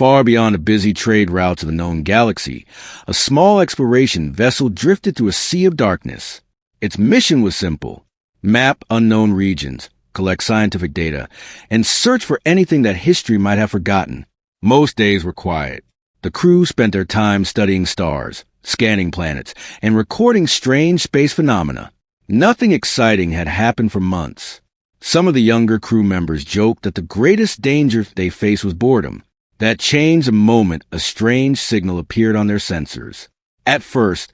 Far beyond the busy trade routes of the known galaxy, a small exploration vessel drifted through a sea of darkness. Its mission was simple: map unknown regions, collect scientific data, and search for anything that history might have forgotten. Most days were quiet. The crew spent their time studying stars, scanning planets, and recording strange space phenomena. Nothing exciting had happened for months. Some of the younger crew members joked that the greatest danger they faced was boredom. That changed the moment a strange signal appeared on their sensors. At first,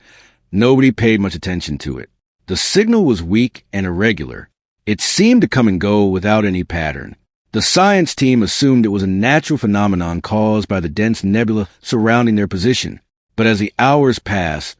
nobody paid much attention to it. The signal was weak and irregular. It seemed to come and go without any pattern. The science team assumed it was a natural phenomenon caused by the dense nebula surrounding their position. But as the hours passed,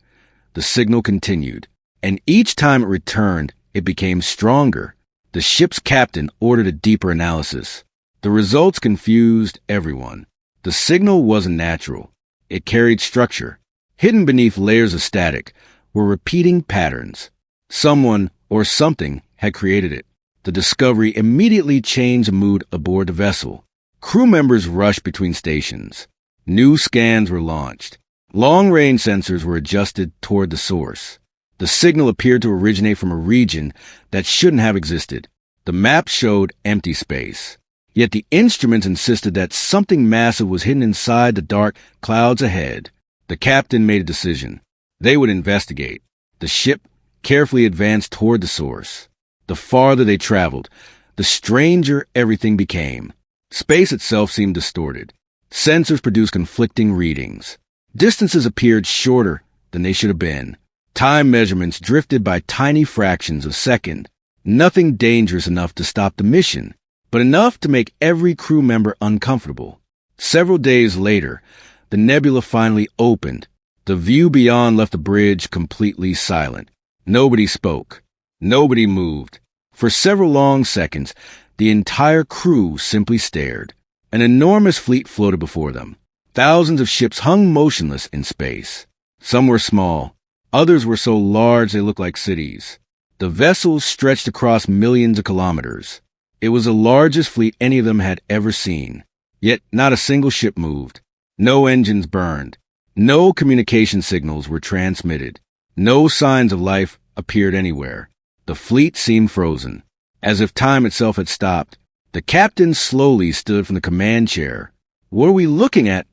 the signal continued, and each time it returned, it became stronger. The ship's captain ordered a deeper analysis. The results confused everyone. The signal wasn't natural. It carried structure. Hidden beneath layers of static were repeating patterns. Someone or something had created it. The discovery immediately changed the mood aboard the vessel. Crew members rushed between stations. New scans were launched. Long-range sensors were adjusted toward the source. The signal appeared to originate from a region that shouldn't have existed. The map showed empty space. Yet the instruments insisted that something massive was hidden inside the dark clouds ahead. The captain made a decision. They would investigate. The ship carefully advanced toward the source. The farther they traveled, the stranger everything became. Space itself seemed distorted. Sensors produced conflicting readings. Distances appeared shorter than they should have been. Time measurements drifted by tiny fractions of a second. Nothing dangerous enough to stop the mission, but enough to make every crew member uncomfortable. Several days later, the nebula finally opened. The view beyond left the bridge completely silent. Nobody spoke. Nobody moved. For several long seconds, the entire crew simply stared. An enormous fleet floated before them. Thousands of ships hung motionless in space. Some were small. Others were so large they looked like cities. The vessels stretched across millions of kilometers. It was the largest fleet any of them had ever seen. Yet not a single ship moved. No engines burned. No communication signals were transmitted. No signs of life appeared anywhere. The fleet seemed frozen, as if time itself had stopped. The captain slowly stood from the command chair. "What are we looking at?"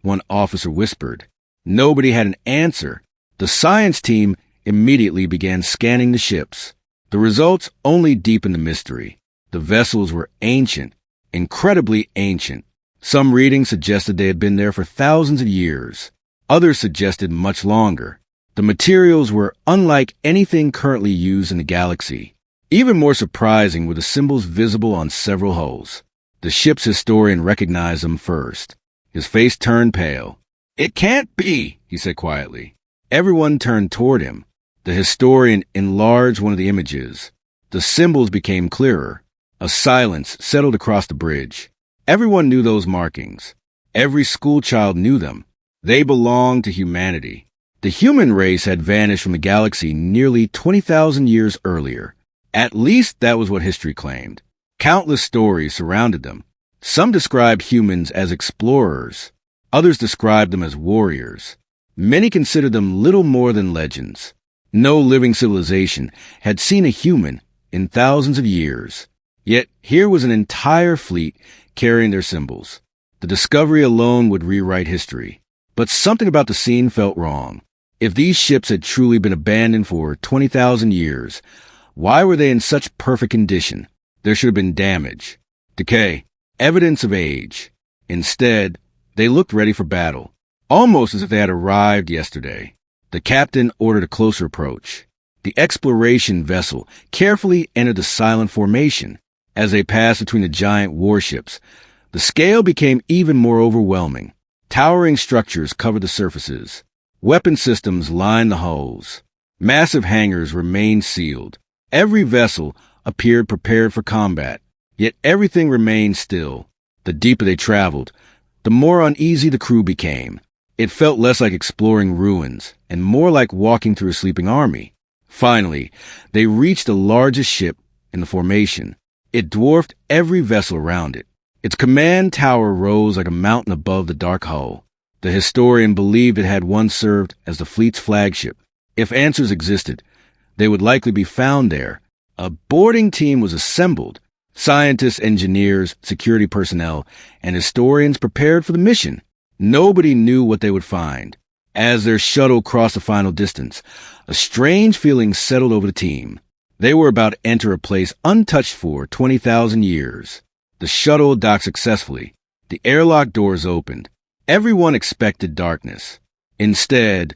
one officer whispered. Nobody had an answer. The science team immediately began scanning the ships. The results only deepened the mystery. The vessels were ancient, incredibly ancient. Some readings suggested they had been there for thousands of years. Others suggested much longer. The materials were unlike anything currently used in the galaxy. Even more surprising were the symbols visible on several hulls. The ship's historian recognized them first. His face turned pale. "It can't be," he said quietly. Everyone turned toward him. The historian enlarged one of the images. The symbols became clearer. A silence settled across the bridge. Everyone knew those markings. Every schoolchild knew them. They belonged to humanity. The human race had vanished from the galaxy nearly 20,000 years earlier. At least that was what history claimed. Countless stories surrounded them. Some described humans as explorers. Others described them as warriors. Many considered them little more than legends. No living civilization had seen a human in thousands of years. Yet here was an entire fleet carrying their symbols. The discovery alone would rewrite history. But something about the scene felt wrong. If these ships had truly been abandoned for 20,000 years, why were they in such perfect condition? There should have been damage, decay, evidence of age. Instead, they looked ready for battle, almost as if they had arrived yesterday. The captain ordered a closer approach. The exploration vessel carefully entered the silent formation. As they passed between the giant warships, the scale became even more overwhelming. Towering structures covered the surfaces. Weapon systems lined the hulls. Massive hangars remained sealed. Every vessel appeared prepared for combat, yet everything remained still. The deeper they traveled, the more uneasy the crew became. It felt less like exploring ruins and more like walking through a sleeping army. Finally, they reached the largest ship in the formation. It dwarfed every vessel around it. Its command tower rose like a mountain above the dark hull. The historian believed it had once served as the fleet's flagship. If answers existed, they would likely be found there. A boarding team was assembled. Scientists, engineers, security personnel, and historians prepared for the mission. Nobody knew what they would find. As their shuttle crossed the final distance, a strange feeling settled over the team. They were about to enter a place untouched for 20,000 years. The shuttle docked successfully. The airlock doors opened. Everyone expected darkness. Instead,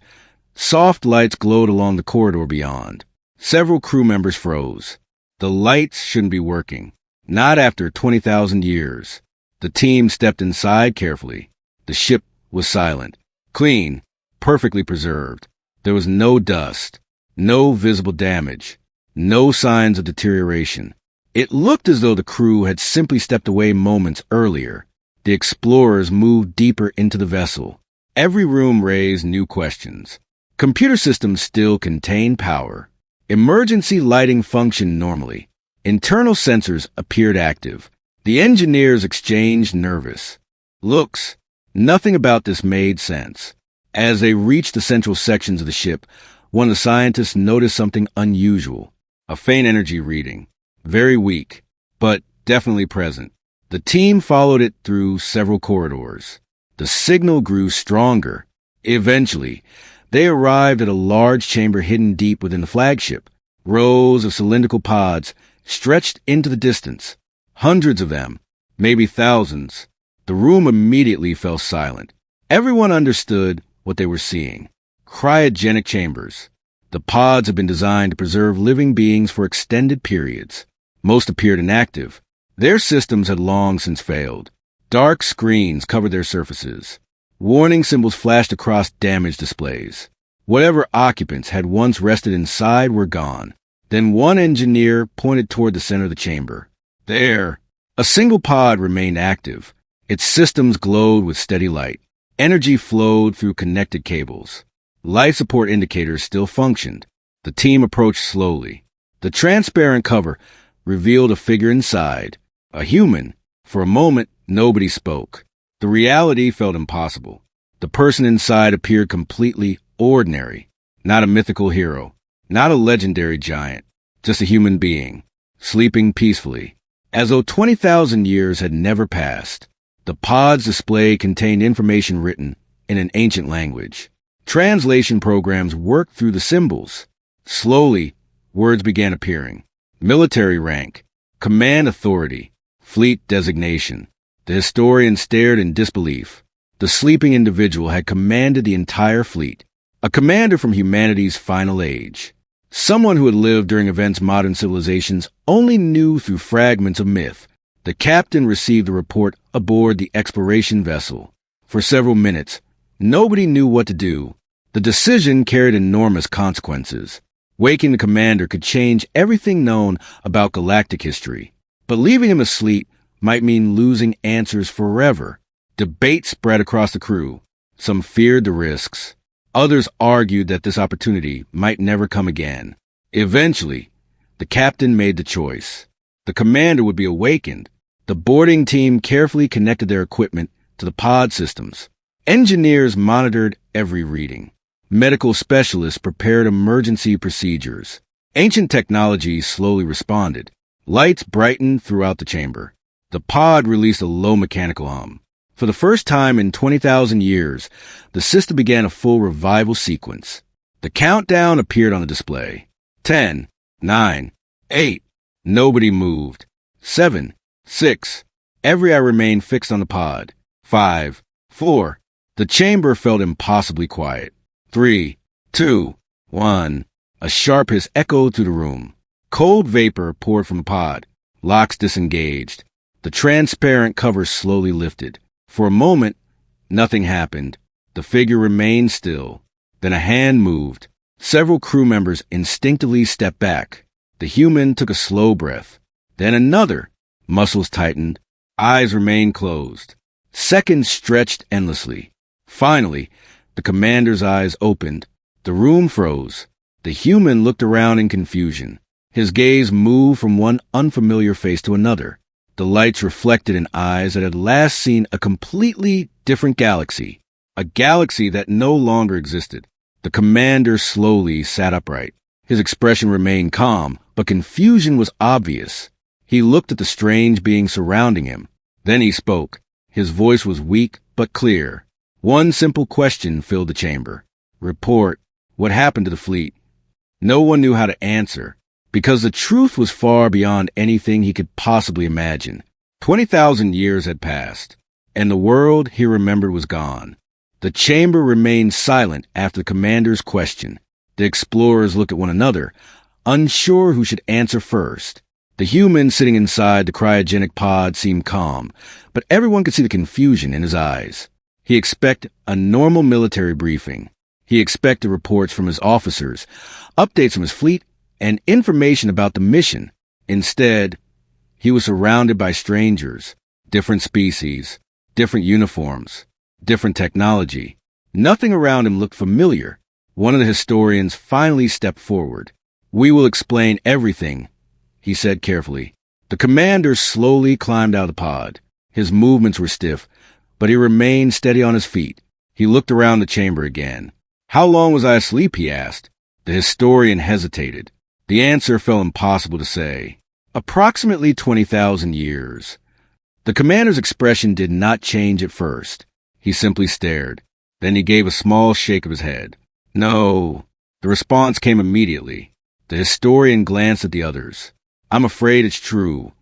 soft lights glowed along the corridor beyond. Several crew members froze. The lights shouldn't be working. Not after 20,000 years. The team stepped inside carefully. The ship was silent, clean, perfectly preserved. There was no dust, no visible damage, no signs of deterioration. It looked as though the crew had simply stepped away moments earlier. The explorers moved deeper into the vessel. Every room raised new questions. Computer systems still contained power. Emergency lighting functioned normally. Internal sensors appeared active. The engineers exchanged nervous looks. Nothing about this made sense. As they reached the central sections of the ship, one of the scientists noticed something unusual. A faint energy reading. Very weak, but definitely present. The team followed it through several corridors. The signal grew stronger. Eventually, they arrived at a large chamber hidden deep within the flagship. Rows of cylindrical pods stretched into the distance. Hundreds of them, maybe thousands. The room immediately fell silent. Everyone understood what they were seeing. Cryogenic chambers. The pods had been designed to preserve living beings for extended periods. Most appeared inactive. Their systems had long since failed. Dark screens covered their surfaces. Warning symbols flashed across damaged displays. Whatever occupants had once rested inside were gone. Then one engineer pointed toward the center of the chamber. There, a single pod remained active. Its systems glowed with steady light. Energy flowed through connected cables. Life support indicators still functioned. The team approached slowly. The transparent cover revealed a figure inside, a human. For a moment, nobody spoke. The reality felt impossible. The person inside appeared completely ordinary, not a mythical hero, not a legendary giant, just a human being, sleeping peacefully, as though 20,000 years had never passed. The pod's display contained information written in an ancient language. Translation programs worked through the symbols. Slowly, words began appearing. Military rank, command authority, fleet designation. The historian stared in disbelief. The sleeping individual had commanded the entire fleet. A commander from humanity's final age. Someone who had lived during events modern civilizations only knew through fragments of myth. The captain received the report aboard the exploration vessel. For several minutes, nobody knew what to do. The decision carried enormous consequences. Waking the commander could change everything known about galactic history. But leaving him asleep might mean losing answers forever. Debate spread across the crew. Some feared the risks. Others argued that this opportunity might never come again. Eventually, the captain made the choice. The commander would be awakened. The boarding team carefully connected their equipment to the pod systems. Engineers monitored every reading. Medical specialists prepared emergency procedures. Ancient technology slowly responded. Lights brightened throughout the chamber. The pod released a low mechanical hum. For the first time in 20,000 years, the system began a full revival sequence. The countdown appeared on the display. 10, 9, 8. Nobody moved. 7, 6. Every eye remained fixed on the pod. 5, 4. The chamber felt impossibly quiet. 3, 2, 1. A sharp hiss echoed through the room. Cold vapor poured from the pod. Locks disengaged. The transparent cover slowly lifted. For a moment, nothing happened. The figure remained still. Then a hand moved. Several crew members instinctively stepped back. The human took a slow breath. Then another. Muscles tightened. Eyes remained closed. Seconds stretched endlessly. Finally, the commander's eyes opened. The room froze. The human looked around in confusion. His gaze moved from one unfamiliar face to another. The lights reflected in eyes that had last seen a completely different galaxy, a galaxy that no longer existed. The commander slowly sat upright. His expression remained calm, but confusion was obvious. He looked at the strange being surrounding him. Then he spoke. His voice was weak but clear. One simple question filled the chamber. Report. What happened to the fleet? No one knew how to answer, because the truth was far beyond anything he could possibly imagine. 20,000 years had passed, and the world he remembered was gone. The chamber remained silent after the commander's question. The explorers looked at one another, unsure who should answer first. The human sitting inside the cryogenic pod seemed calm, but everyone could see the confusion in his eyes. He expected a normal military briefing. He expected reports from his officers, updates from his fleet, and information about the mission. Instead, he was surrounded by strangers, different species, different uniforms, different technology. Nothing around him looked familiar. One of the historians finally stepped forward. "We will explain everything," he said carefully. The commander slowly climbed out of the pod. His movements were stiff, but he remained steady on his feet. He looked around the chamber again. "How long was I asleep?" he asked. The historian hesitated. The answer felt impossible to say. Approximately 20,000 years. The commander's expression did not change at first. He simply stared. Then he gave a small shake of his head. "No." The response came immediately. The historian glanced at the others. "I'm afraid it's true."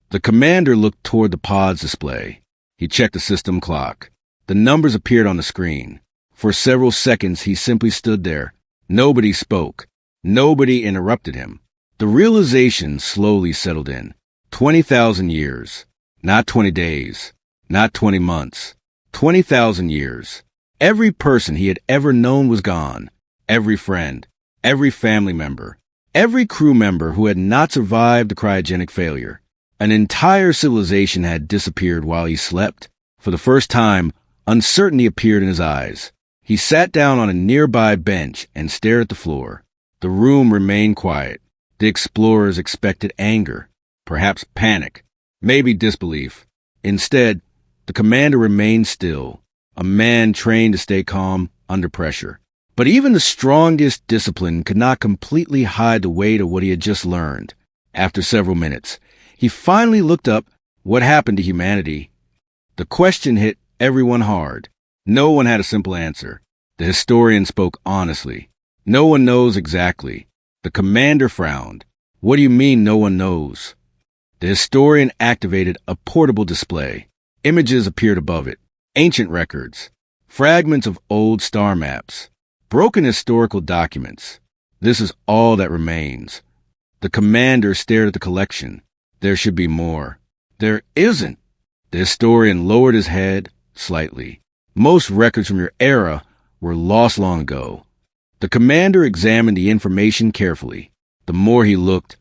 The commander looked toward the pod's display. He checked the system clock. The numbers appeared on the screen. For several seconds, he simply stood there. Nobody spoke. Nobody interrupted him. The realization slowly settled in. 20,000 years. Not 20 days. Not 20 months. 20,000 years. Every person he had ever known was gone. Every friend. Every family member. Every crew member who had not survived the cryogenic failure. An entire civilization had disappeared while he slept. For the first time, uncertainty appeared in his eyes. He sat down on a nearby bench and stared at the floor. The room remained quiet. The explorers expected anger, perhaps panic, maybe disbelief. Instead, the commander remained still, a man trained to stay calm under pressure. But even the strongest discipline could not completely hide the weight of what he had just learned. After several minutes, he finally looked up. What happened to humanity? The question hit everyone hard. No one had a simple answer. The historian spoke honestly. "No one knows exactly." The commander frowned. "What do you mean no one knows?" The historian activated a portable display. Images appeared above it. Ancient records. Fragments of old star maps. Broken historical documents. This is all that remains. The commander stared at the collection. There should be more. There isn't. The historian lowered his head slightly. Most records from your era were lost long ago. The commander examined the information carefully. The more he looked,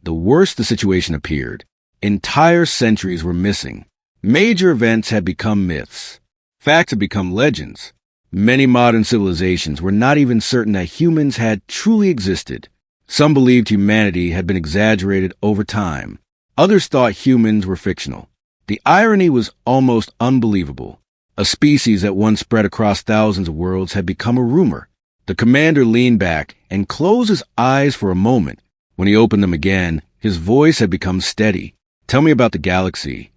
the worse the situation appeared. Entire centuries were missing. Major events had become myths. Facts had become legends. Many modern civilizations were not even certain that humans had truly existed. Some believed humanity had been exaggerated over time. Others thought humans were fictional. The irony was almost unbelievable. A species that once spread across thousands of worlds had become a rumor. The commander leaned back and closed his eyes for a moment. When he opened them again, his voice had become steady. "Tell me about the galaxy."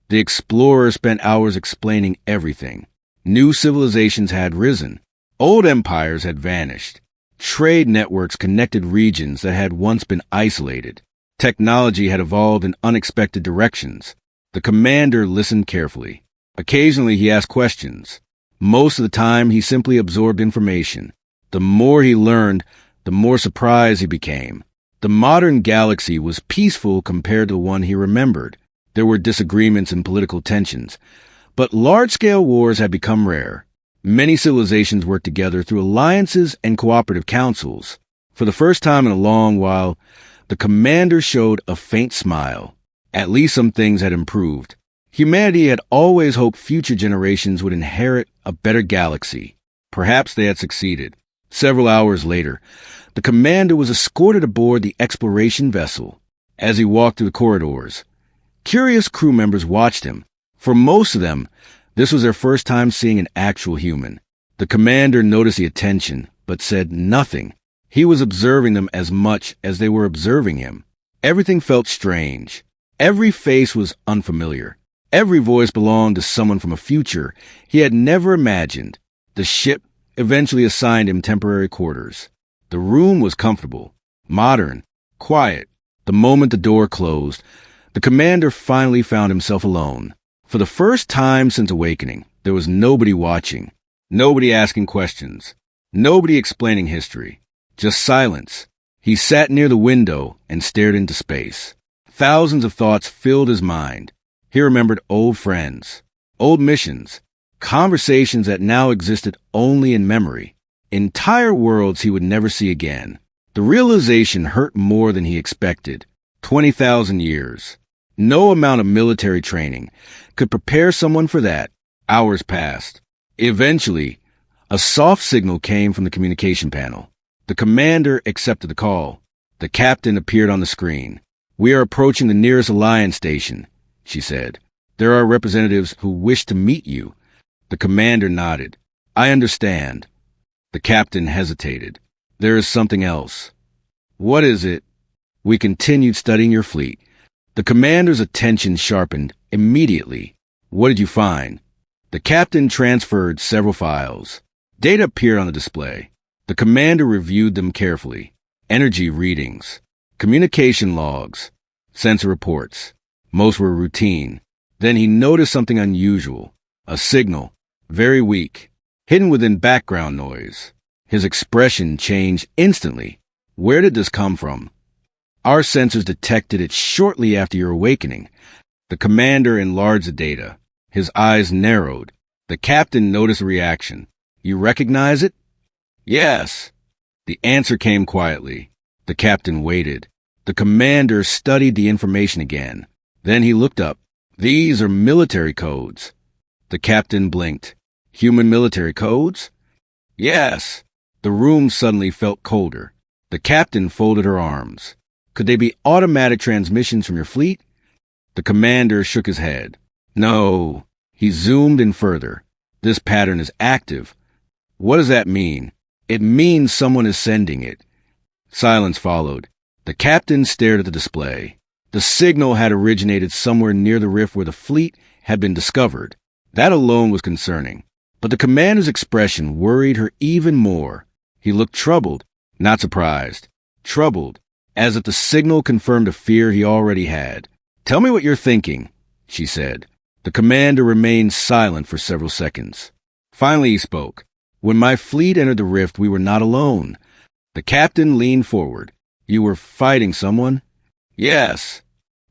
The explorer spent hours explaining everything. New civilizations had risen. Old empires had vanished. Trade networks connected regions that had once been isolated. Technology had evolved in unexpected directions. The commander listened carefully. Occasionally he asked questions. Most of the time he simply absorbed information. The more he learned, the more surprised he became. The modern galaxy was peaceful compared to the one he remembered. There were disagreements and political tensions, but large-scale wars had become rare. Many civilizations worked together through alliances and cooperative councils. For the first time in a long while, the commander showed a faint smile. At least some things had improved. Humanity had always hoped future generations would inherit a better galaxy. Perhaps they had succeeded. Several hours later, the commander was escorted aboard the exploration vessel. As he walked through the corridors, Curious crew members watched him. For most of them, this was their first time seeing an actual human. The commander noticed the attention, but said nothing. He was observing them as much as they were observing him. Everything felt strange. Every face was unfamiliar. Every voice belonged to someone from a future he had never imagined. The ship eventually assigned him temporary quarters. The room was comfortable, modern, quiet. The moment the door closed, the commander finally found himself alone. For the first time since awakening, there was nobody watching, nobody asking questions, nobody explaining history, just silence. He sat near the window and stared into space. Thousands of thoughts filled his mind. He remembered old friends, old missions, conversations that now existed only in memory, entire worlds he would never see again. The realization hurt more than he expected. 20,000 years. No amount of military training could prepare someone for that. Hours passed. Eventually, a soft signal came from the communication panel. The commander accepted the call. The captain appeared on the screen. "We are approaching the nearest Alliance station," she said. "There are representatives who wish to meet you." The commander nodded. "I understand." The captain hesitated. "There is something else." "What is it?" "We continued studying your fleet." The commander's attention sharpened immediately. "What did you find?" The captain transferred several files. Data appeared on the display. The commander reviewed them carefully. Energy readings, communication logs, sensor reports. Most were routine. Then he noticed something unusual. A signal, very weak, hidden within background noise. His expression changed instantly. "Where did this come from?" "Our sensors detected it shortly after your awakening." The commander enlarged the data. His eyes narrowed. The captain noticed a reaction. "You recognize it?" "Yes." The answer came quietly. The captain waited. The commander studied the information again. Then he looked up. "These are military codes." The captain blinked. "Human military codes?" "Yes." The room suddenly felt colder. The captain folded her arms. "Could they be automatic transmissions from your fleet?" The commander shook his head. "No." He zoomed in further. "This pattern is active." "What does that mean?" "It means someone is sending it." Silence followed. The captain stared at the display. The signal had originated somewhere near the rift where the fleet had been discovered. That alone was concerning. But the commander's expression worried her even more. He looked troubled, not surprised. Troubled, as if the signal confirmed a fear he already had. "Tell me what you're thinking," she said. The commander remained silent for several seconds. Finally he spoke. "When my fleet entered the rift, we were not alone." The captain leaned forward. "You were fighting someone?" "Yes."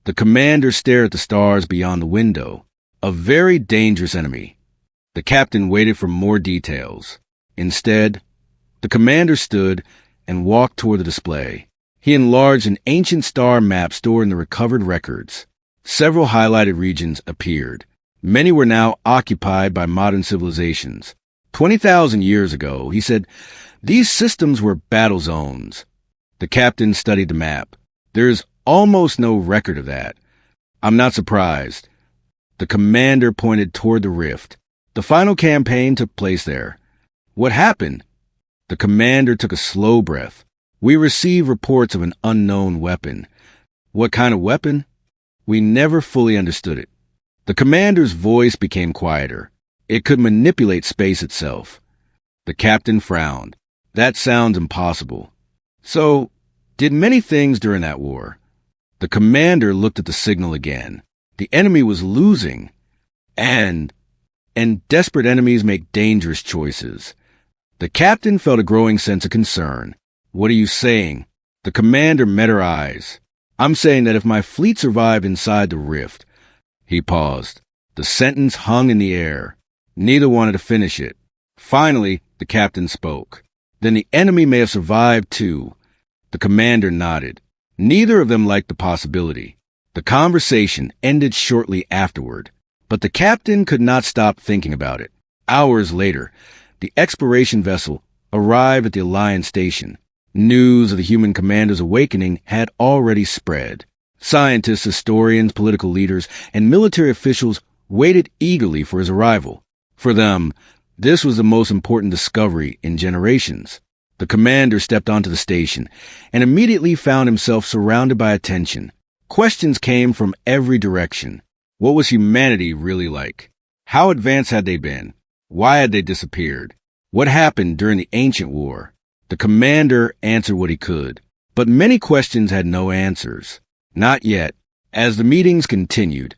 The commander stared at the stars beyond the window. "A very dangerous enemy." The captain waited for more details. Instead, the commander stood and walked toward the display. He enlarged an ancient star map stored in the recovered records. Several highlighted regions appeared. Many were now occupied by modern civilizations. 20,000 years ago, he said, these systems were battle zones. The captain studied the map. There's almost no record of that. "I'm not surprised." The commander pointed toward the rift. "The final campaign took place there." "What happened?" The commander took a slow breath. "We received reports of an unknown weapon." "What kind of weapon?" "We never fully understood it." The commander's voice became quieter. "It could manipulate space itself." The captain frowned. "That sounds impossible." "So, did many things during that war." The commander looked at the signal again. The enemy was losing. And desperate enemies make dangerous choices. The captain felt a growing sense of concern. "What are you saying?" The commander met her eyes. "I'm saying that if my fleet survived inside the rift." He paused. The sentence hung in the air. Neither wanted to finish it. Finally, the captain spoke. "Then the enemy may have survived too." The commander nodded. Neither of them liked the possibility. The conversation ended shortly afterward, but the captain could not stop thinking about it. Hours later, the exploration vessel arrived at the Alliance station. News of the human commander's awakening had already spread. Scientists, historians, political leaders, and military officials waited eagerly for his arrival. For them, this was the most important discovery in generations. The commander stepped onto the station and immediately found himself surrounded by attention. Questions came from every direction. What was humanity really like? How advanced had they been? Why had they disappeared? What happened during the ancient war? The commander answered what he could, but many questions had no answers. Not yet. As the meetings continued,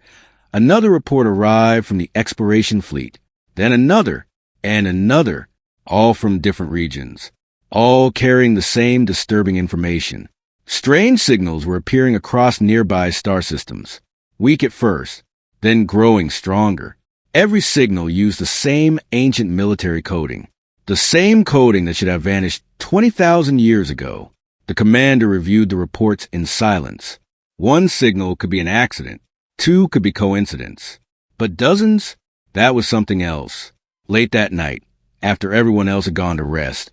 another report arrived from the exploration fleet, then another, and another, all from different regions, all carrying the same disturbing information. Strange signals were appearing across nearby star systems, weak at first, then growing stronger. Every signal used the same ancient military coding, the same coding that should have vanished 20,000 years ago. The commander reviewed the reports in silence. One signal could be an accident, two could be coincidence, but dozens? That was something else. Late that night, after everyone else had gone to rest,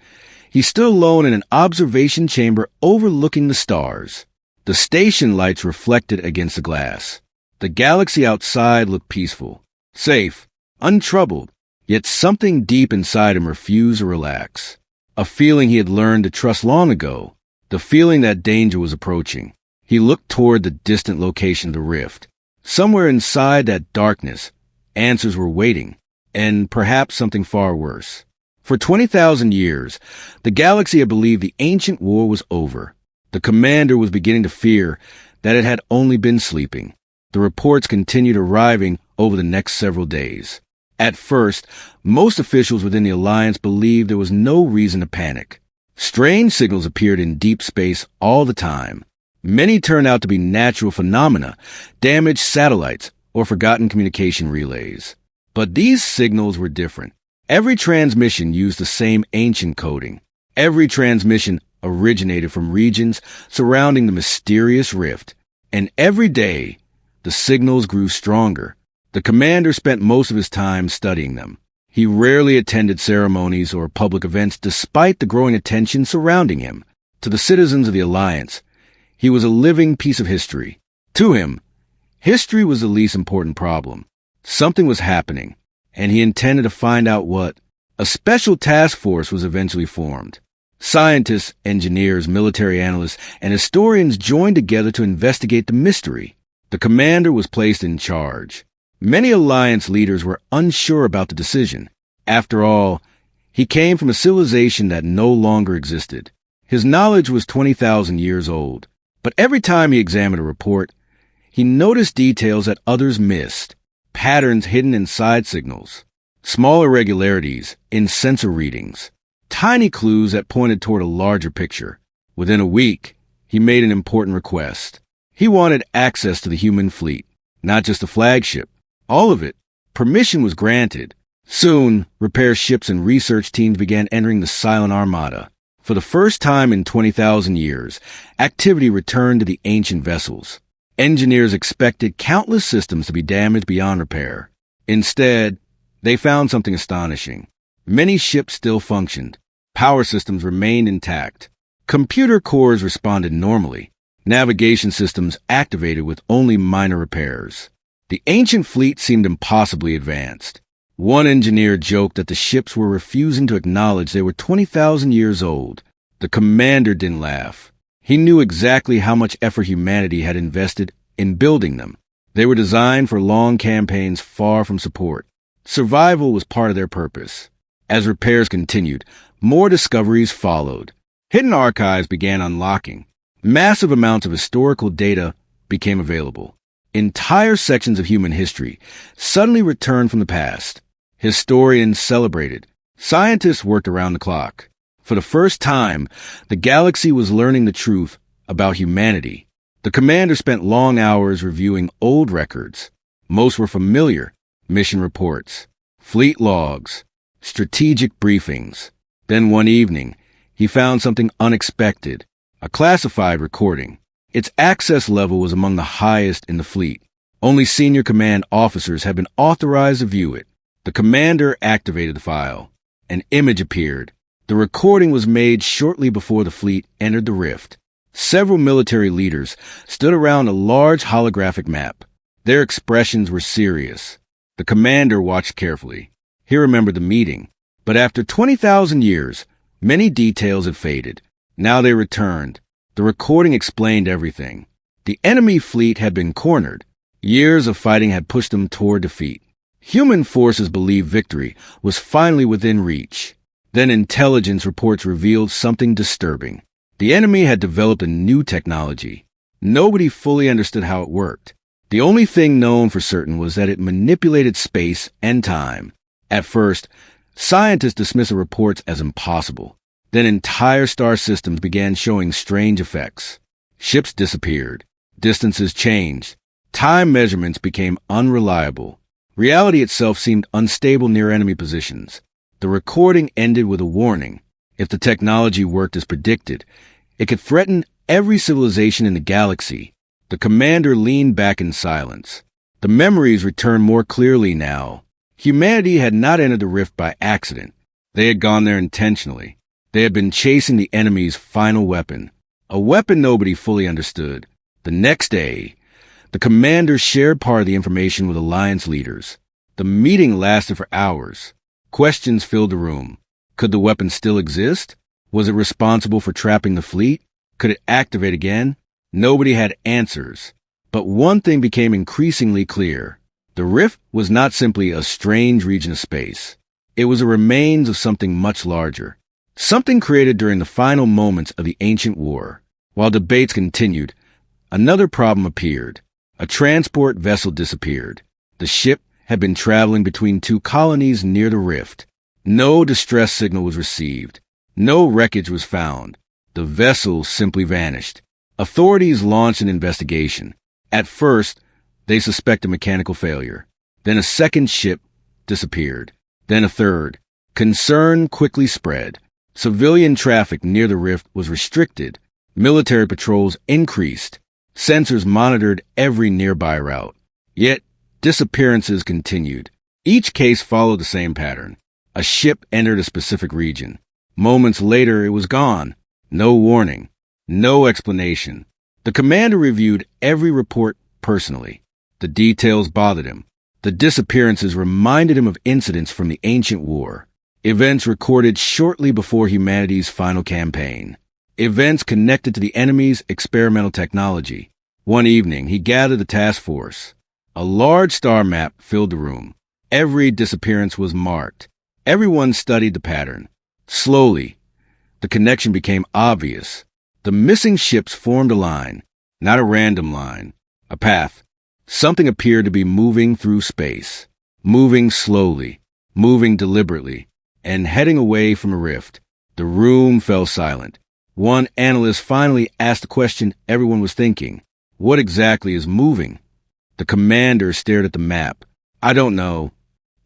he stood alone in an observation chamber overlooking the stars. The station lights reflected against the glass. The galaxy outside looked peaceful, safe, untroubled, yet something deep inside him refused to relax. A feeling he had learned to trust long ago, the feeling that danger was approaching. He looked toward the distant location of the rift. Somewhere inside that darkness, answers were waiting, and perhaps something far worse. For 20,000 years, the galaxy had believed the ancient war was over. The commander was beginning to fear that it had only been sleeping. The reports continued arriving over the next several days. At first, most officials within the Alliance believed there was no reason to panic. Strange signals appeared in deep space all the time. Many turned out to be natural phenomena, damaged satellites, or forgotten communication relays. But these signals were different. Every transmission used the same ancient coding. Every transmission originated from regions surrounding the mysterious rift. And every day, the signals grew stronger. The commander spent most of his time studying them. He rarely attended ceremonies or public events despite the growing attention surrounding him. To the citizens of the Alliance, he was a living piece of history. To him, history was the least important problem. Something was happening, and he intended to find out what. A special task force was eventually formed. Scientists, engineers, military analysts, and historians joined together to investigate the mystery. The commander was placed in charge. Many Alliance leaders were unsure about the decision. After all, he came from a civilization that no longer existed. His knowledge was 20,000 years old. But every time he examined a report, he noticed details that others missed, patterns hidden in side signals, small irregularities in sensor readings, tiny clues that pointed toward a larger picture. Within a week, he made an important request. He wanted access to the human fleet, not just the flagship, all of it. Permission was granted. Soon, repair ships and research teams began entering the Silent Armada. For the first time in 20,000 years, activity returned to the ancient vessels. Engineers expected countless systems to be damaged beyond repair. Instead, they found something astonishing. Many ships still functioned. Power systems remained intact. Computer cores responded normally. Navigation systems activated with only minor repairs. The ancient fleet seemed impossibly advanced. One engineer joked that the ships were refusing to acknowledge they were 20,000 years old. The commander didn't laugh. He knew exactly how much effort humanity had invested in building them. They were designed for long campaigns far from support. Survival was part of their purpose. As repairs continued, more discoveries followed. Hidden archives began unlocking. Massive amounts of historical data became available. Entire sections of human history suddenly returned from the past. Historians celebrated. Scientists worked around the clock. For the first time, the galaxy was learning the truth about humanity. The commander spent long hours reviewing old records. Most were familiar: mission reports, fleet logs, strategic briefings. Then one evening, he found something unexpected: a classified recording. Its access level was among the highest in the fleet. Only senior command officers had been authorized to view it. The commander activated the file. An image appeared. The recording was made shortly before the fleet entered the rift. Several military leaders stood around a large holographic map. Their expressions were serious. The commander watched carefully. He remembered the meeting. But after 20,000 years, many details had faded. Now they returned. The recording explained everything. The enemy fleet had been cornered. Years of fighting had pushed them toward defeat. Human forces believed victory was finally within reach. Then intelligence reports revealed something disturbing. The enemy had developed a new technology. Nobody fully understood how it worked. The only thing known for certain was that it manipulated space and time. At first, scientists dismissed the reports as impossible. Then entire star systems began showing strange effects. Ships disappeared. Distances changed. Time measurements became unreliable. Reality itself seemed unstable near enemy positions. The recording ended with a warning. If the technology worked as predicted, it could threaten every civilization in the galaxy. The commander leaned back in silence. The memories returned more clearly now. Humanity had not entered the rift by accident. They had gone there intentionally. They had been chasing the enemy's final weapon, a weapon nobody fully understood. The next day, the commander shared part of the information with Alliance leaders. The meeting lasted for hours. Questions filled the room. Could the weapon still exist? Was it responsible for trapping the fleet? Could it activate again? Nobody had answers. But one thing became increasingly clear. The rift was not simply a strange region of space. It was a remains of something much larger. Something created during the final moments of the ancient war. While debates continued, another problem appeared. A transport vessel disappeared. The ship had been traveling between two colonies near the rift. No distress signal was received. No wreckage was found. The vessel simply vanished. Authorities launched an investigation. At first, they suspected mechanical failure. Then a second ship disappeared. Then a third. Concern quickly spread. Civilian traffic near the rift was restricted. Military patrols increased. Sensors monitored every nearby route. Yet, disappearances continued. Each case followed the same pattern. A ship entered a specific region. Moments later, it was gone. No warning. No explanation. The commander reviewed every report personally. The details bothered him. The disappearances reminded him of incidents from the ancient war. Events recorded shortly before humanity's final campaign. Events connected to the enemy's experimental technology. One evening, he gathered the task force. A large star map filled the room. Every disappearance was marked. Everyone studied the pattern. Slowly, the connection became obvious. The missing ships formed a line, not a random line, a path. Something appeared to be moving through space, moving slowly, moving deliberately, and heading away from a rift. The room fell silent. One analyst finally asked the question everyone was thinking. What exactly is moving? The commander stared at the map. I don't know.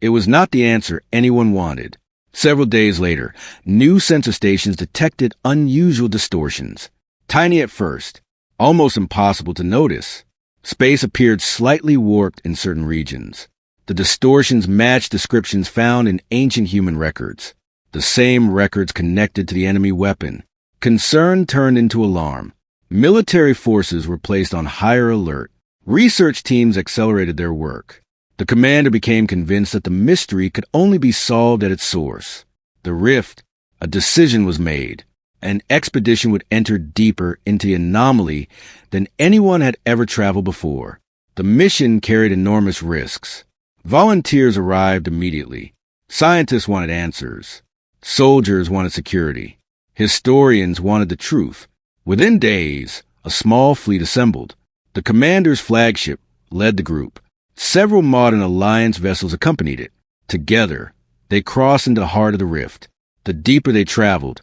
It was not the answer anyone wanted. Several days later, new sensor stations detected unusual distortions. Tiny at first, almost impossible to notice. Space appeared slightly warped in certain regions. The distortions matched descriptions found in ancient human records. The same records connected to the enemy weapon. Concern turned into alarm. Military forces were placed on higher alert. Research teams accelerated their work. The commander became convinced that the mystery could only be solved at its source. The rift, a decision was made. An expedition would enter deeper into the anomaly than anyone had ever traveled before. The mission carried enormous risks. Volunteers arrived immediately. Scientists wanted answers. Soldiers wanted security. Historians wanted the truth. Within days, a small fleet assembled. The commander's flagship led the group. Several modern Alliance vessels accompanied it. Together, they crossed into the heart of the rift. The deeper they traveled,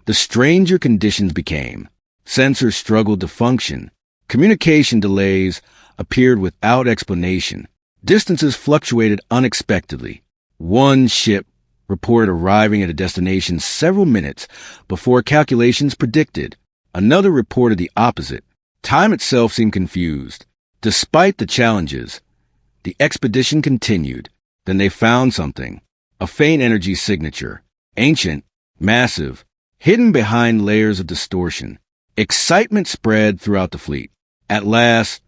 the stranger conditions became. Sensors struggled to function. Communication delays appeared without explanation. Distances fluctuated unexpectedly. One ship reported arriving at a destination several minutes before calculations predicted. Another reported the opposite. Time itself seemed confused. Despite the challenges, the expedition continued. Then they found something. A faint energy signature. Ancient, massive, hidden behind layers of distortion. Excitement spread throughout the fleet. At last,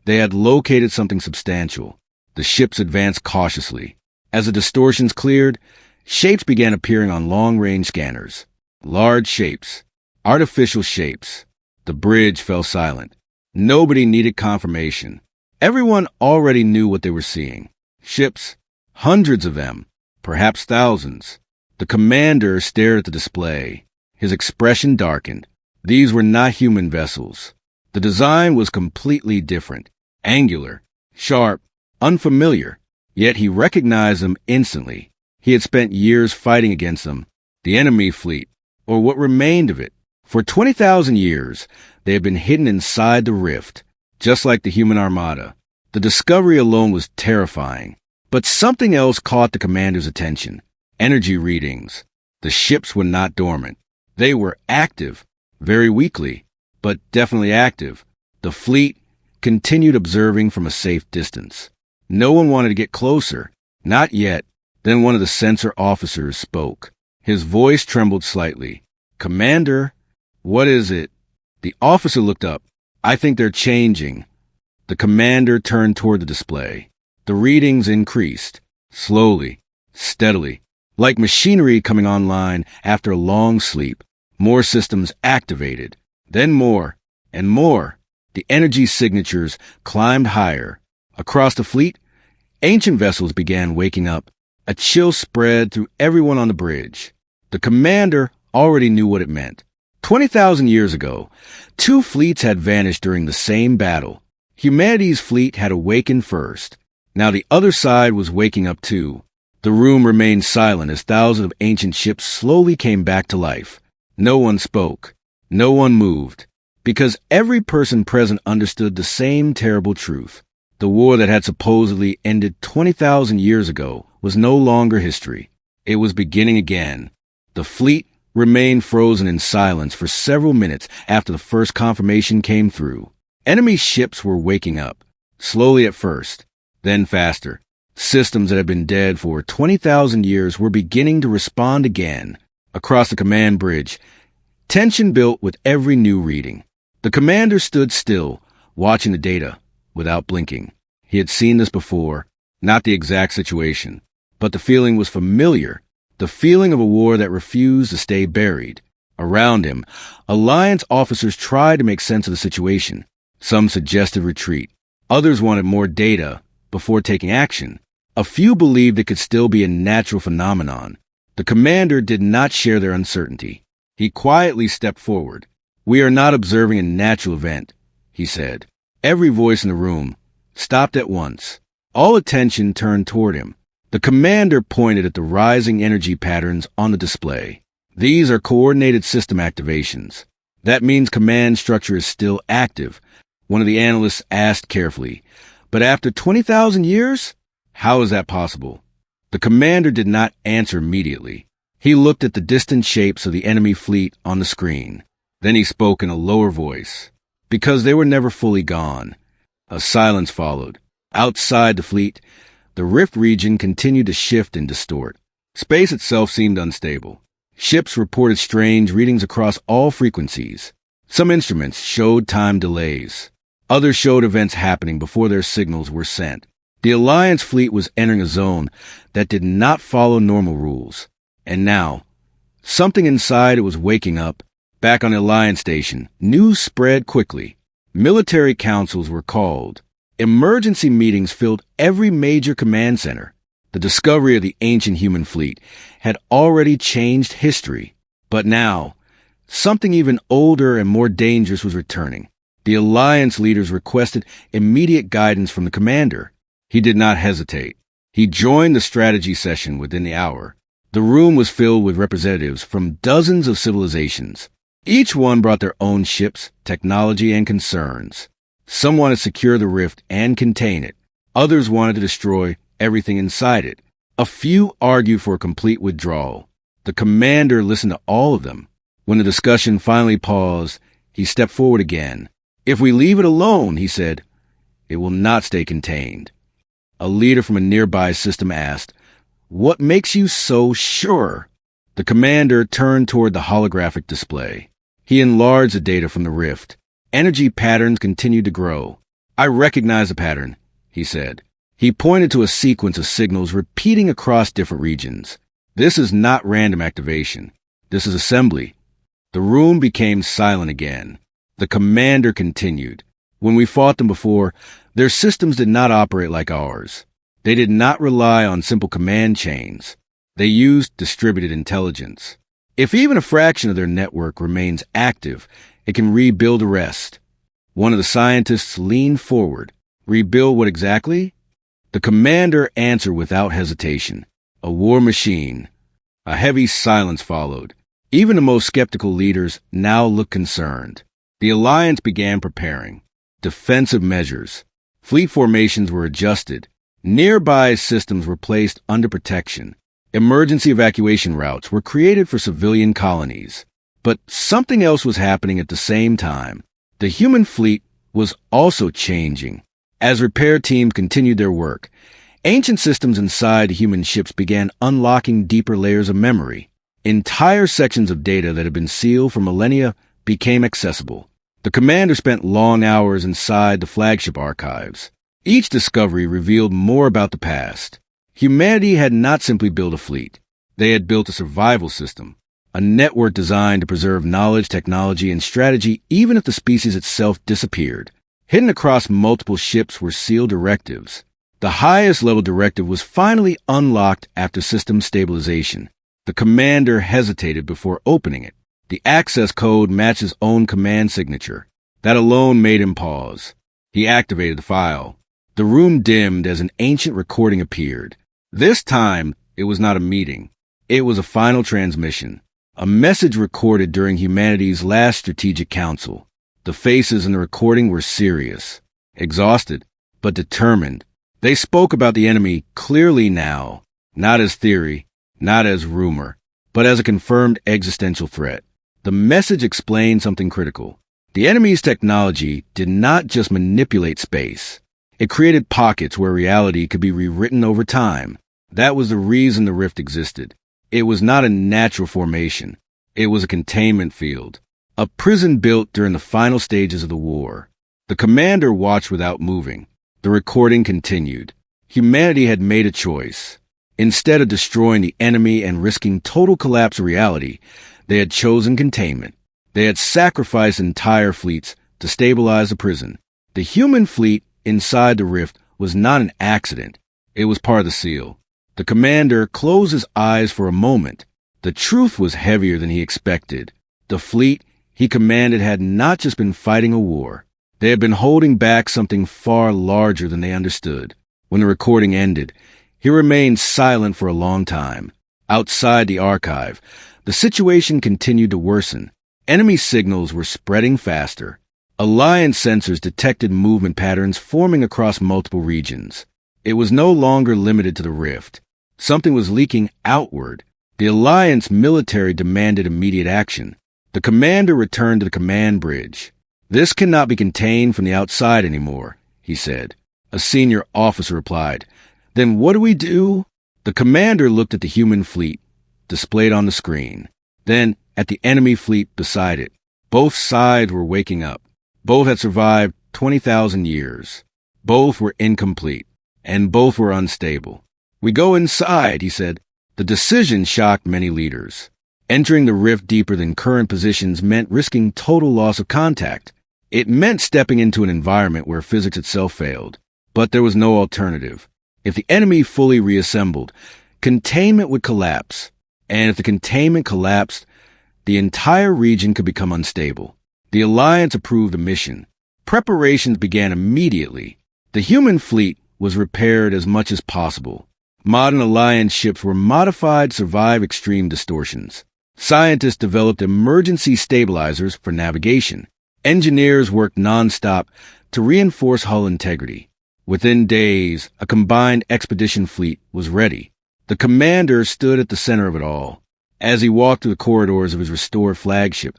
they had located something substantial. The ships advanced cautiously. As the distortions cleared, shapes began appearing on long-range scanners. Large shapes. Artificial shapes. The bridge fell silent. Nobody needed confirmation. Everyone already knew what they were seeing. Ships. Hundreds of them. Perhaps thousands. The commander stared at the display. His expression darkened. These were not human vessels. The design was completely different. Angular. Sharp. Unfamiliar. Yet he recognized them instantly. He had spent years fighting against them. The enemy fleet, or what remained of it. For 20,000 years, they had been hidden inside the rift, just like the human armada. The discovery alone was terrifying. But something else caught the commander's attention. Energy readings. The ships were not dormant. They were active, very weakly, but definitely active. The fleet continued observing from a safe distance. No one wanted to get closer. Not yet. Then one of the sensor officers spoke. His voice trembled slightly. "Commander, what is it?" The officer looked up. "I think they're changing." The commander turned toward the display. The readings increased. Slowly, steadily, like machinery coming online after a long sleep. More systems activated. Then more, and more. The energy signatures climbed higher. Across the fleet, ancient vessels began waking up. A chill spread through everyone on the bridge. The commander already knew what it meant. 20,000 years ago, two fleets had vanished during the same battle. Humanity's fleet had awakened first. Now the other side was waking up too. The room remained silent as thousands of ancient ships slowly came back to life. No one spoke. No one moved. Because every person present understood the same terrible truth. The war that had supposedly ended 20,000 years ago was no longer history. It was beginning again. The fleet remained frozen in silence for several minutes after the first confirmation came through. Enemy ships were waking up, slowly at first, then faster. Systems that had been dead for 20,000 years were beginning to respond again. Across the command bridge, tension built with every new reading. The commander stood still, watching the data, without blinking. He had seen this before, not the exact situation, but the feeling was familiar, the feeling of a war that refused to stay buried. Around him, Alliance officers tried to make sense of the situation. Some suggested retreat. Others wanted more data before taking action. A few believed it could still be a natural phenomenon. The commander did not share their uncertainty. He quietly stepped forward. "We are not observing a natural event," he said. Every voice in the room stopped at once. All attention turned toward him. The commander pointed at the rising energy patterns on the display. "These are coordinated system activations. That means command structure is still active," one of the analysts asked carefully. "But after 20,000 years? How is that possible?" The commander did not answer immediately. He looked at the distant shapes of the enemy fleet on the screen. Then he spoke in a lower voice. "Because they were never fully gone." A silence followed. Outside the fleet, the rift region continued to shift and distort. Space itself seemed unstable. Ships reported strange readings across all frequencies. Some instruments showed time delays. Others showed events happening before their signals were sent. The Alliance fleet was entering a zone that did not follow normal rules. And now, something inside it was waking up. Back on the Alliance station, news spread quickly. Military councils were called. Emergency meetings filled every major command center. The discovery of the ancient human fleet had already changed history. But now, something even older and more dangerous was returning. The Alliance leaders requested immediate guidance from the commander. He did not hesitate. He joined the strategy session within the hour. The room was filled with representatives from dozens of civilizations. Each one brought their own ships, technology, and concerns. Some wanted to secure the rift and contain it. Others wanted to destroy everything inside it. A few argued for a complete withdrawal. The commander listened to all of them. When the discussion finally paused, he stepped forward again. "If we leave it alone," he said, "it will not stay contained." A leader from a nearby system asked, "What makes you so sure?" The commander turned toward the holographic display. He enlarged the data from the rift. Energy patterns continued to grow. "I recognize a pattern," he said. He pointed to a sequence of signals repeating across different regions. "This is not random activation. This is assembly." The room became silent again. The commander continued. "When we fought them before, their systems did not operate like ours. They did not rely on simple command chains. They used distributed intelligence. If even a fraction of their network remains active, it can rebuild the rest." One of the scientists leaned forward. "Rebuild what exactly?" The commander answered without hesitation. "A war machine." A heavy silence followed. Even the most skeptical leaders now looked concerned. The alliance began preparing. Defensive measures. Fleet formations were adjusted. Nearby systems were placed under protection. Emergency evacuation routes were created for civilian colonies. But something else was happening at the same time. The human fleet was also changing. As repair teams continued their work, ancient systems inside the human ships began unlocking deeper layers of memory. Entire sections of data that had been sealed for millennia became accessible. The commander spent long hours inside the flagship archives. Each discovery revealed more about the past. Humanity had not simply built a fleet. They had built a survival system, a network designed to preserve knowledge, technology, and strategy even if the species itself disappeared. Hidden across multiple ships were sealed directives. The highest level directive was finally unlocked after system stabilization. The commander hesitated before opening it. The access code matched his own command signature. That alone made him pause. He activated the file. The room dimmed as an ancient recording appeared. This time, it was not a meeting. It was a final transmission. A message recorded during humanity's last strategic council. The faces in the recording were serious, exhausted, but determined. They spoke about the enemy clearly now, not as theory, not as rumor, but as a confirmed existential threat. The message explained something critical. The enemy's technology did not just manipulate space. It created pockets where reality could be rewritten over time. That was the reason the rift existed. It was not a natural formation. It was a containment field, a prison built during the final stages of the war. The commander watched without moving. The recording continued. Humanity had made a choice. Instead of destroying the enemy and risking total collapse of reality, they had chosen containment. They had sacrificed entire fleets to stabilize the prison. The human fleet inside the rift was not an accident. It was part of the seal. The commander closed his eyes for a moment. The truth was heavier than he expected. The fleet he commanded had not just been fighting a war. They had been holding back something far larger than they understood. When the recording ended, he remained silent for a long time. Outside the archive, the situation continued to worsen. Enemy signals were spreading faster. Alliance sensors detected movement patterns forming across multiple regions. It was no longer limited to the rift. Something was leaking outward. The Alliance military demanded immediate action. The commander returned to the command bridge. "This cannot be contained from the outside anymore," he said. A senior officer replied, "Then what do we do?" The commander looked at the human fleet, displayed on the screen, then at the enemy fleet beside it. Both sides were waking up. Both had survived 20,000 years. Both were incomplete, and both were unstable. "We go inside," he said. The decision shocked many leaders. Entering the rift deeper than current positions meant risking total loss of contact. It meant stepping into an environment where physics itself failed. But there was no alternative. If the enemy fully reassembled, containment would collapse. And if the containment collapsed, the entire region could become unstable. The Alliance approved the mission. Preparations began immediately. The human fleet was repaired as much as possible. Modern Alliance ships were modified to survive extreme distortions. Scientists developed emergency stabilizers for navigation. Engineers worked nonstop to reinforce hull integrity. Within days, a combined expedition fleet was ready. The commander stood at the center of it all. As he walked through the corridors of his restored flagship,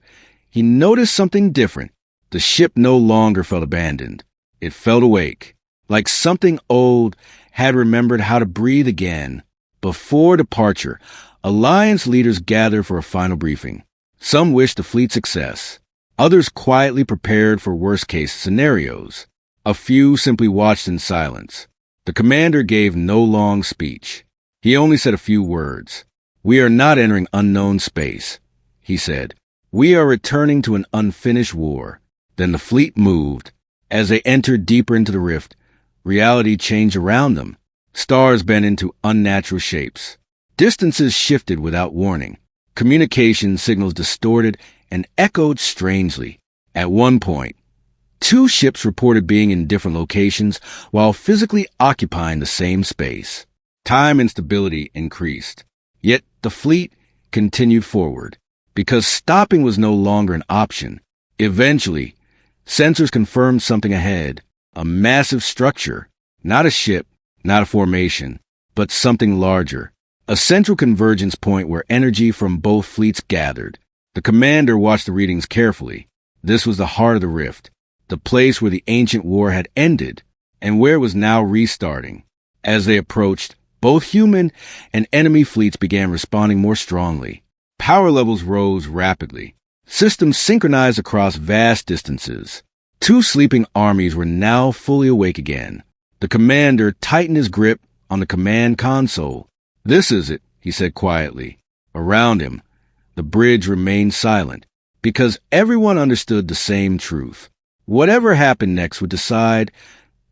he noticed something different. The ship no longer felt abandoned. It felt awake, like something old had remembered how to breathe again. Before departure, Alliance leaders gathered for a final briefing. Some wished the fleet success. Others quietly prepared for worst-case scenarios. A few simply watched in silence. The commander gave no long speech. He only said a few words. "We are not entering unknown space," he said. "We are returning to an unfinished war." Then the fleet moved. As they entered deeper into the rift, reality changed around them. Stars bent into unnatural shapes. Distances shifted without warning. Communication signals distorted and echoed strangely. At one point, two ships reported being in different locations while physically occupying the same space. Time and stability increased. Yet the fleet continued forward, because stopping was no longer an option. Eventually, sensors confirmed something ahead, a massive structure, not a ship, not a formation, but something larger, a central convergence point where energy from both fleets gathered. The commander watched the readings carefully. This was the heart of the rift, the place where the ancient war had ended, and where it was now restarting. As they approached, both human and enemy fleets began responding more strongly. Power levels rose rapidly. Systems synchronized across vast distances. Two sleeping armies were now fully awake again. The commander tightened his grip on the command console. "This is it," he said quietly. Around him, the bridge remained silent, because everyone understood the same truth. Whatever happened next would decide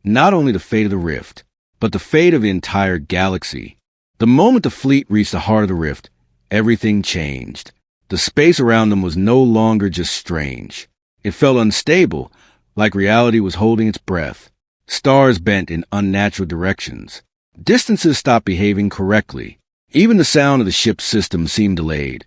not only the fate of the rift, but the fate of the entire galaxy. The moment the fleet reached the heart of the rift, everything changed. The space around them was no longer just strange. It felt unstable, like reality was holding its breath. Stars bent in unnatural directions. Distances stopped behaving correctly. Even the sound of the ship's system seemed delayed,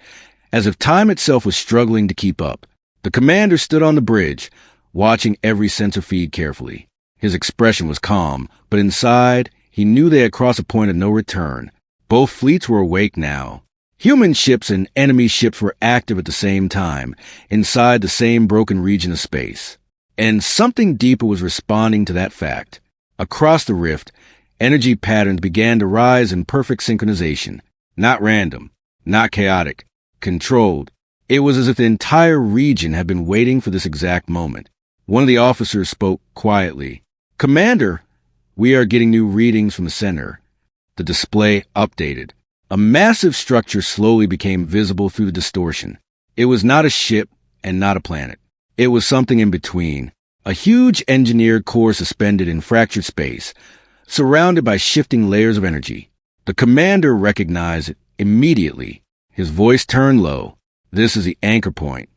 as if time itself was struggling to keep up. The commander stood on the bridge, watching every sensor feed carefully. His expression was calm, but inside, he knew they had crossed a point of no return. Both fleets were awake now. Human ships and enemy ships were active at the same time, inside the same broken region of space. And something deeper was responding to that fact. Across the rift, energy patterns began to rise in perfect synchronization. Not random, not chaotic, controlled. It was as if the entire region had been waiting for this exact moment. One of the officers spoke quietly. "Commander, we are getting new readings from the center." The display updated. A massive structure slowly became visible through the distortion. It was not a ship and not a planet. It was something in between. A huge engineered core suspended in fractured space, surrounded by shifting layers of energy. The commander recognized it immediately. His voice turned low. "This is the anchor point."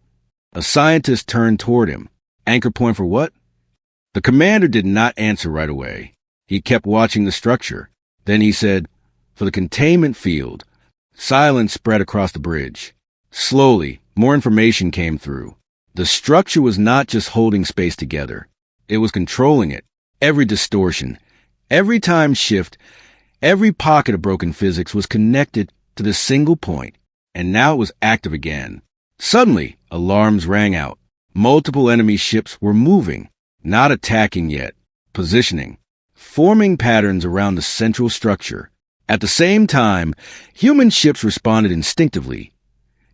A scientist turned toward him. "Anchor point for what?" The commander did not answer right away. He kept watching the structure. Then he said, "For the containment field." Silence spread across the bridge. Slowly, more information came through. The structure was not just holding space together. It was controlling it. Every distortion, every time shift, every pocket of broken physics was connected to this single point, and now it was active again. Suddenly, alarms rang out. Multiple enemy ships were moving, not attacking yet, positioning, forming patterns around the central structure. At the same time, human ships responded instinctively,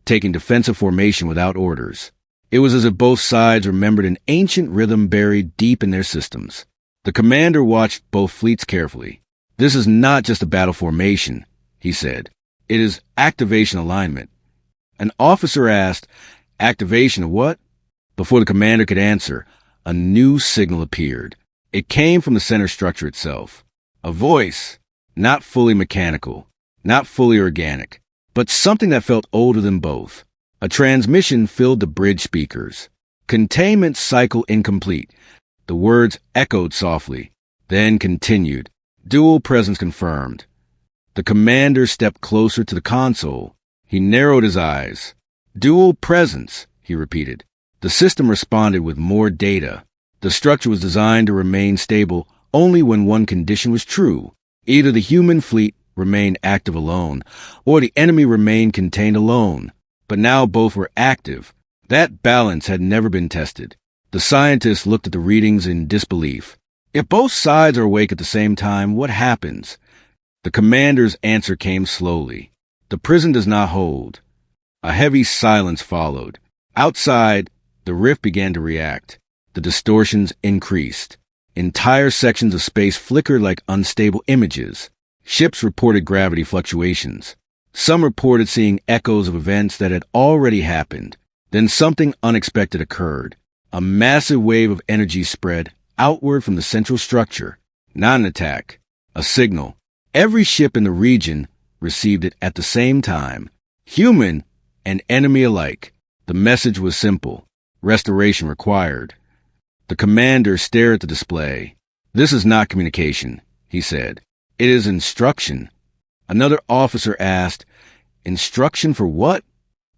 taking defensive formation without orders. It was as if both sides remembered an ancient rhythm buried deep in their systems. The commander watched both fleets carefully. "This is not just a battle formation," he said. "It is activation alignment." An officer asked, "Activation of what?" Before the commander could answer, a new signal appeared. It came from the center structure itself. A voice, not fully mechanical, not fully organic, but something that felt older than both. A transmission filled the bridge speakers. "Containment cycle incomplete." The words echoed softly, then continued. "Dual presence confirmed." The commander stepped closer to the console. He narrowed his eyes. "Dual presence," he repeated. The system responded with more data. The structure was designed to remain stable only when one condition was true. Either the human fleet remained active alone, or the enemy remained contained alone. But now both were active. That balance had never been tested. The scientists looked at the readings in disbelief. If both sides are awake at the same time, what happens? The commander's answer came slowly. "The prison does not hold." A heavy silence followed. Outside, the rift began to react. The distortions increased. Entire sections of space flickered like unstable images. Ships reported gravity fluctuations. Some reported seeing echoes of events that had already happened. Then something unexpected occurred. A massive wave of energy spread outward from the central structure. Not an attack, a signal. Every ship in the region received it at the same time. Human and enemy alike. The message was simple. Restoration required. The commander stared at the display. "This is not communication," he said. "It is instruction." Another officer asked, "Instruction for what?"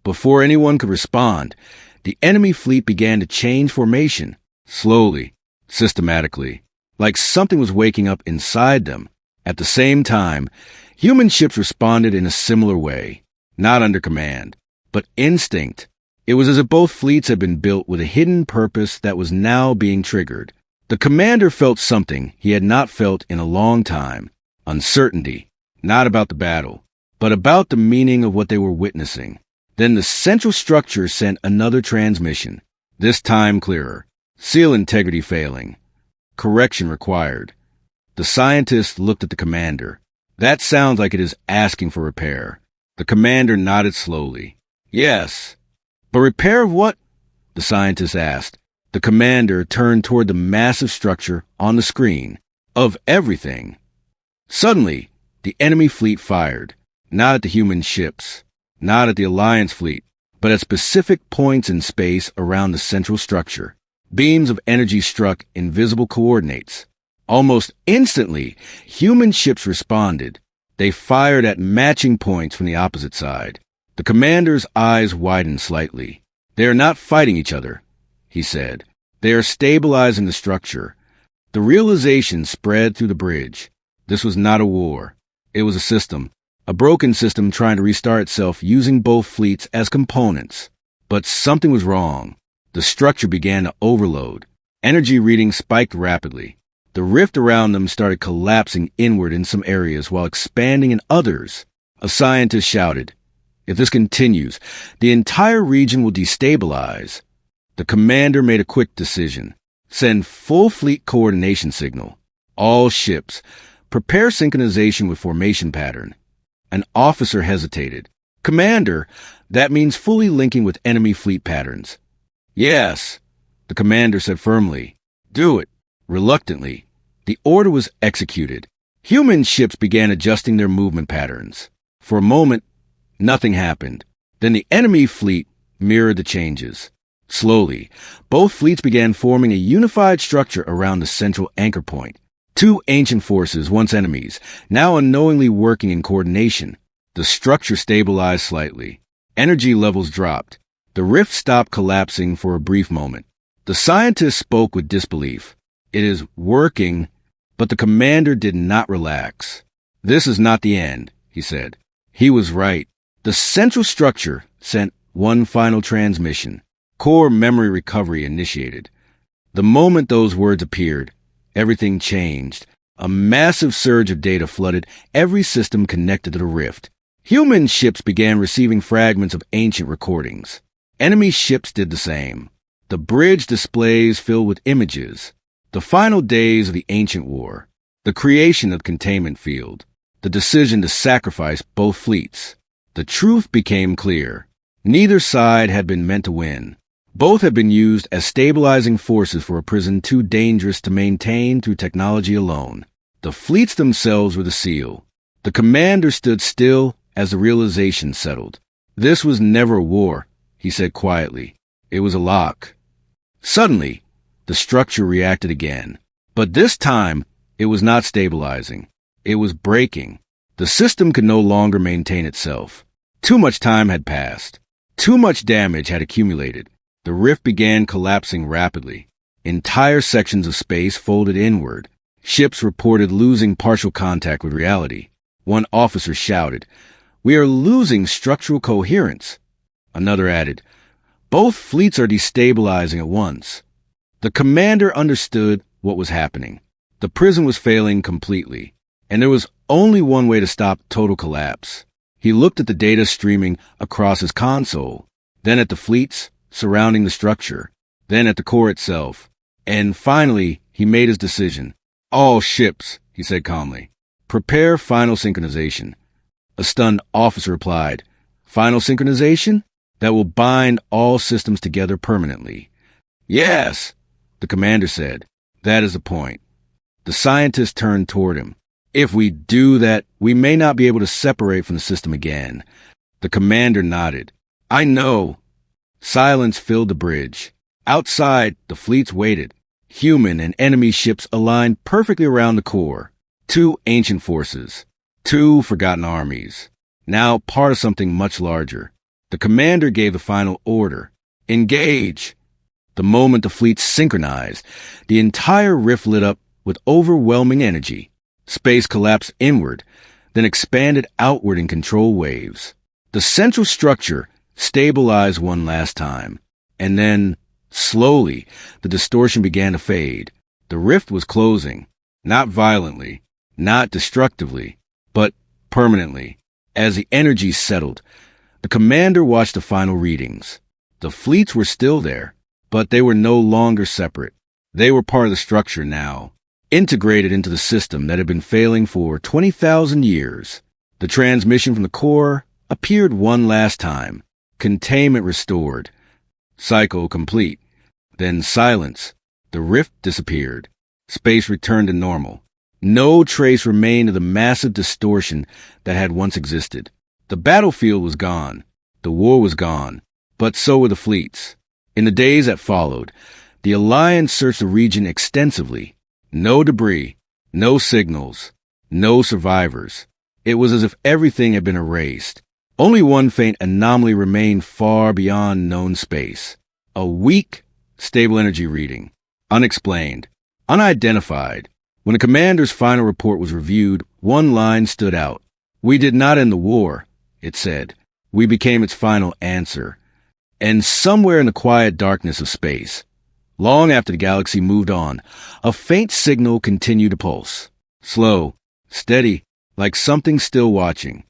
Before anyone could respond, the enemy fleet began to change formation, slowly, systematically, like something was waking up inside them. At the same time, human ships responded in a similar way, not under command, but instinct. It was as if both fleets had been built with a hidden purpose that was now being triggered. The commander felt something he had not felt in a long time. Uncertainty, not about the battle, but about the meaning of what they were witnessing. Then the central structure sent another transmission, this time clearer. "Seal integrity failing. Correction required." The scientist looked at the commander. "That sounds like it is asking for repair." The commander nodded slowly. "Yes." "But repair of what?" the scientist asked. The commander turned toward the massive structure on the screen. "Of everything." Suddenly, the enemy fleet fired, not at the human ships, not at the Alliance fleet, but at specific points in space around the central structure. Beams of energy struck invisible coordinates. Almost instantly, human ships responded. They fired at matching points from the opposite side. The commander's eyes widened slightly. "They are not fighting each other," he said. "They are stabilizing the structure." The realization spread through the bridge. This was not a war. It was a system. A broken system trying to restart itself using both fleets as components. But something was wrong. The structure began to overload. Energy readings spiked rapidly. The rift around them started collapsing inward in some areas while expanding in others. A scientist shouted, "If this continues, the entire region will destabilize." The commander made a quick decision. "Send full fleet coordination signal. All ships. Prepare synchronization with formation pattern." An officer hesitated. "Commander, that means fully linking with enemy fleet patterns." "Yes," the commander said firmly. "Do it." Reluctantly, the order was executed. Human ships began adjusting their movement patterns. For a moment, nothing happened. Then the enemy fleet mirrored the changes. Slowly, both fleets began forming a unified structure around the central anchor point. Two ancient forces, once enemies, now unknowingly working in coordination. The structure stabilized slightly. Energy levels dropped. The rift stopped collapsing for a brief moment. The scientist spoke with disbelief. "It is working," but the commander did not relax. "This is not the end," he said. He was right. The central structure sent one final transmission. Core memory recovery initiated. The moment those words appeared, everything changed. A massive surge of data flooded every system connected to the rift. Human ships began receiving fragments of ancient recordings. Enemy ships did the same. The bridge displays filled with images. The final days of the ancient war. The creation of containment field. The decision to sacrifice both fleets. The truth became clear. Neither side had been meant to win. Both had been used as stabilizing forces for a prison too dangerous to maintain through technology alone. The fleets themselves were the seal. The commander stood still as the realization settled. "This was never a war," he said quietly. "It was a lock." Suddenly, the structure reacted again. But this time, it was not stabilizing. It was breaking. The system could no longer maintain itself. Too much time had passed. Too much damage had accumulated. The rift began collapsing rapidly. Entire sections of space folded inward. Ships reported losing partial contact with reality. One officer shouted, "We are losing structural coherence." Another added, "Both fleets are destabilizing at once." The commander understood what was happening. The prison was failing completely, and there was only one way to stop total collapse. He looked at the data streaming across his console, then at the fleets surrounding the structure, then at the core itself. And finally, he made his decision. All ships, he said calmly. Prepare final synchronization. A stunned officer replied, Final synchronization? That will bind all systems together permanently. Yes, the commander said. That is the point. The scientist turned toward him. If we do that, we may not be able to separate from the system again. The commander nodded. I know. Silence filled the bridge. Outside, the fleets waited. Human and enemy ships aligned perfectly around the core. Two ancient forces. Two forgotten armies. Now part of something much larger. The commander gave the final order. Engage! The moment the fleets synchronized, the entire rift lit up with overwhelming energy. Space collapsed inward, then expanded outward in control waves. The central structure stabilized one last time, and then, slowly, the distortion began to fade. The rift was closing, not violently, not destructively, but permanently. As the energy settled, the commander watched the final readings. The fleets were still there, but they were no longer separate. They were part of the structure now, integrated into the system that had been failing for 20,000 years. The transmission from the core appeared one last time, containment restored, cycle complete. Then silence. The rift disappeared. Space returned to normal. No trace remained of the massive distortion that had once existed. The battlefield was gone. The war was gone. But so were the fleets. In the days that followed, the Alliance searched the region extensively. No debris, no signals, no survivors. It was as if everything had been erased. Only one faint anomaly remained far beyond known space. A weak, stable energy reading. Unexplained. Unidentified. When the commander's final report was reviewed, one line stood out. We did not end the war, it said. We became its final answer. And somewhere in the quiet darkness of space, long after the galaxy moved on, a faint signal continued to pulse. Slow, steady, like something still watching.